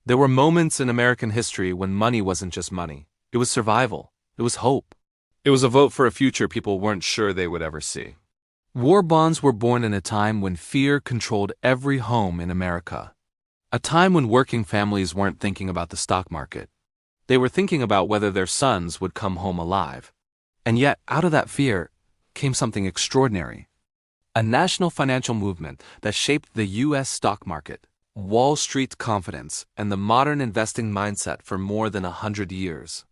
There were moments in American history when money wasn't just money. It was survival. It was hope. It was a vote for a future people weren't sure they would ever see. War bonds were born in a time when fear controlled every home in America. A time when working families weren't thinking about the stock market. They were thinking about whether their sons would come home alive. And yet, out of that fear came something extraordinary. A national financial movement that shaped the U.S. stock market, Wall Street confidence, and the modern investing mindset for more than 100 years.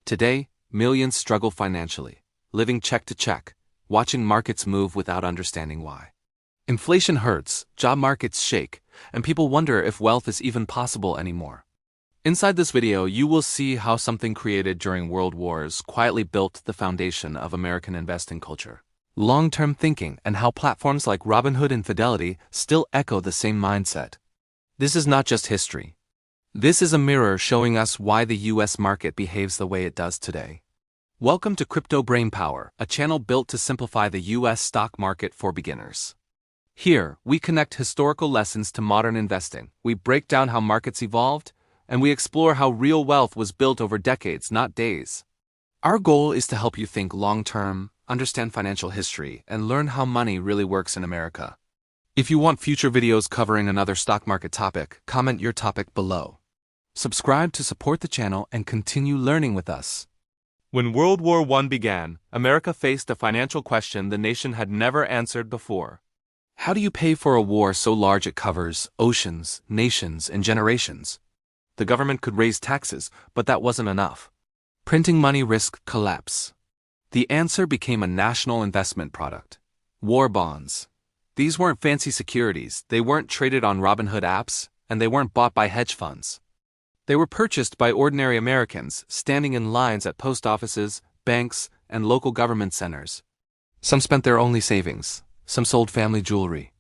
Today, millions struggle financially, living check to check, watching markets move without understanding why. Inflation hurts, job markets shake, and people wonder if wealth is even possible anymore. Inside this video, you will see how something created during World Wars quietly built the foundation of American investing culture. Long-term thinking and how platforms like Robinhood and Fidelity still echo the same mindset. This is not just history. This is a mirror showing us why the U.S. market behaves the way it does today. Welcome to Crypto Brainpower, a channel built to simplify the U.S. stock market for beginners. Here, we connect historical lessons to modern investing, we break down how markets evolved, and we explore how real wealth was built over decades, not days. Our goal is to help you think long-term, understand financial history, and learn how money really works in America. If you want future videos covering another stock market topic, comment your topic below. Subscribe to support the channel and continue learning with us. When World War I began, America faced a financial question the nation had never answered before. How do you pay for a war so large it covers oceans, nations, and generations? The government could raise taxes, but that wasn't enough. Printing money risked collapse. The answer became a national investment product: war bonds. These weren't fancy securities, they weren't traded on Robinhood apps, and they weren't bought by hedge funds. They were purchased by ordinary Americans, standing in lines at post offices, banks, and local government centers. Some spent their only savings, some sold family jewelry.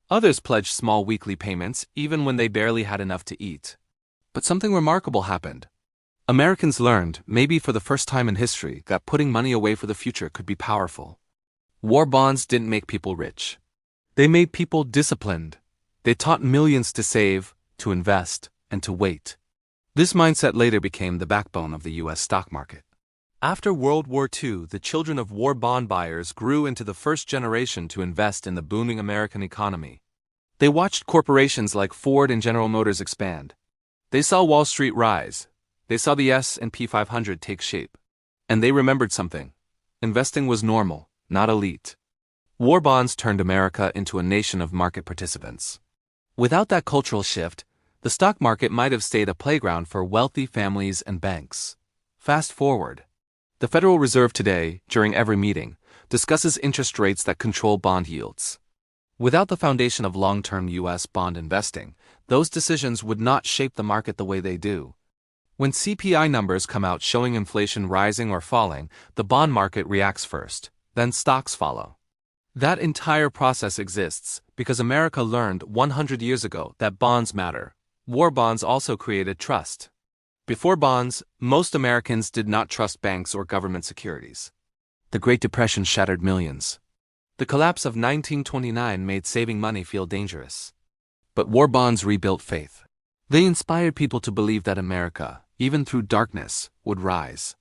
Others pledged small weekly payments, even when they barely had enough to eat. But something remarkable happened. Americans learned, maybe for the first time in history, that putting money away for the future could be powerful. War bonds didn't make people rich. They made people disciplined. They taught millions to save, to invest, and to wait. This mindset later became the backbone of the U.S. stock market. After World War II, the children of war bond buyers grew into the first generation to invest in the booming American economy. They watched corporations like Ford and General Motors expand. They saw Wall Street rise. They saw the S&P 500 take shape. And they remembered something. Investing was normal, not elite. War bonds turned America into a nation of market participants. Without that cultural shift, the stock market might have stayed a playground for wealthy families and banks. Fast forward. The Federal Reserve today, during every meeting, discusses interest rates that control bond yields. Without the foundation of long-term U.S. bond investing, those decisions would not shape the market the way they do. When CPI numbers come out showing inflation rising or falling, the bond market reacts first, then stocks follow. That entire process exists because America learned 100 years ago that bonds matter. War bonds also created trust. Before bonds, most Americans did not trust banks or government securities. The Great Depression shattered millions. The collapse of 1929 made saving money feel dangerous. But war bonds rebuilt faith. They inspired people to believe that America, even through darkness, would rise.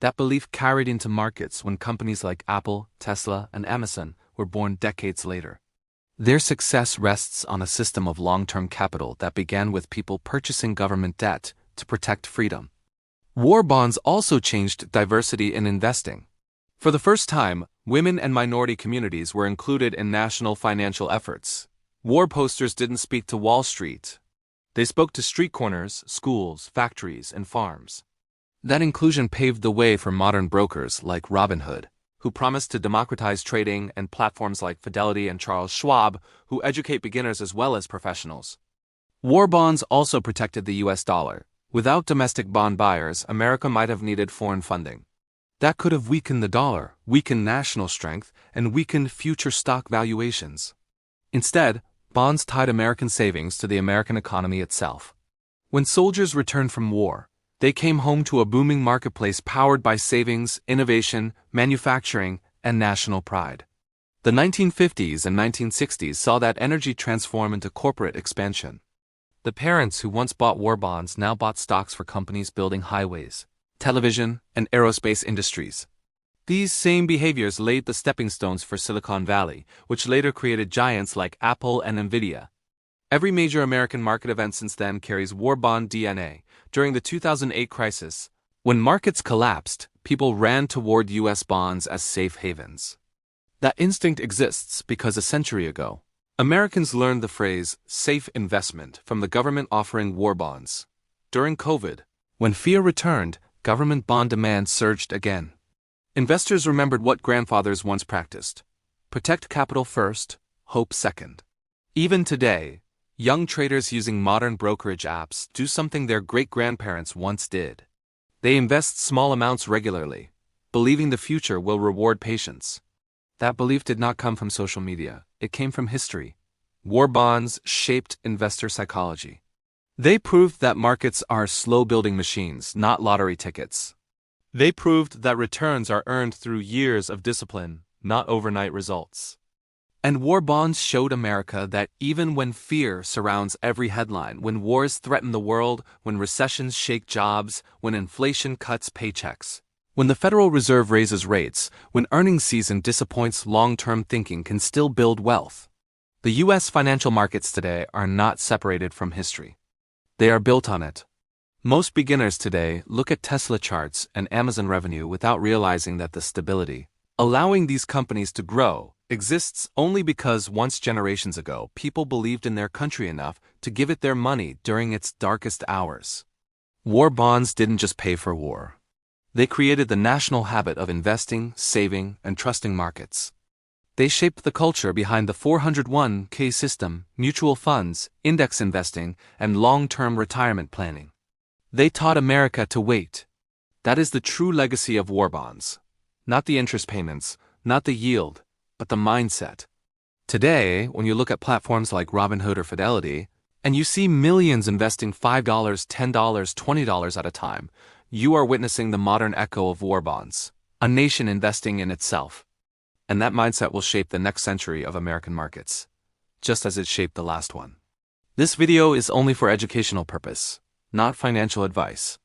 That belief carried into markets when companies like Apple, Tesla, and Amazon were born decades later. Their success rests on a system of long-term capital that began with people purchasing government debt to protect freedom. War bonds also changed diversity in investing. For the first time, women and minority communities were included in national financial efforts. War posters didn't speak to Wall Street. They spoke to street corners, schools, factories, and farms. That inclusion paved the way for modern brokers like Robinhood, who promised to democratize trading, and platforms like Fidelity and Charles Schwab, who educate beginners as well as professionals. War bonds also protected the U.S. dollar. Without domestic bond buyers, America might have needed foreign funding. That could have weakened the dollar, weakened national strength, and weakened future stock valuations. Instead, bonds tied American savings to the American economy itself. When soldiers returned from war, they came home to a booming marketplace powered by savings, innovation, manufacturing, and national pride. The 1950s and 1960s saw that energy transform into corporate expansion. The parents who once bought war bonds now bought stocks for companies building highways, television, and aerospace industries. These same behaviors laid the stepping stones for Silicon Valley, which later created giants like Apple and Nvidia. Every major American market event since then carries war bond DNA. During the 2008 crisis, when markets collapsed, people ran toward U.S. bonds as safe havens. That instinct exists because a century ago, Americans learned the phrase safe investment from the government offering war bonds. During COVID, when fear returned, government bond demand surged again. Investors remembered what grandfathers once practiced: protect capital first, hope second. Even today, young traders using modern brokerage apps do something their great-grandparents once did. They invest small amounts regularly, believing the future will reward patience. That belief did not come from social media, it came from history. War bonds shaped investor psychology. They proved that markets are slow-building machines, not lottery tickets. They proved that returns are earned through years of discipline, not overnight results. And war bonds showed America that even when fear surrounds every headline, when wars threaten the world, when recessions shake jobs, when inflation cuts paychecks, when the Federal Reserve raises rates, when earnings season disappoints, long-term thinking can still build wealth. The U.S. financial markets today are not separated from history. They are built on it. Most beginners today look at Tesla charts and Amazon revenue without realizing that the stability, allowing these companies to grow, exists only because once generations ago people believed in their country enough to give it their money during its darkest hours. War bonds didn't just pay for war. They created the national habit of investing, saving, and trusting markets. They shaped the culture behind the 401(k) system, mutual funds, index investing, and long-term retirement planning. They taught America to wait. That is the true legacy of war bonds. Not the interest payments, not the yield, but the mindset. Today, when you look at platforms like Robinhood or Fidelity, and you see millions investing $5, $10, $20 at a time, you are witnessing the modern echo of war bonds, a nation investing in itself. And that mindset will shape the next century of American markets, just as it shaped the last one. This video is only for educational purpose, not financial advice.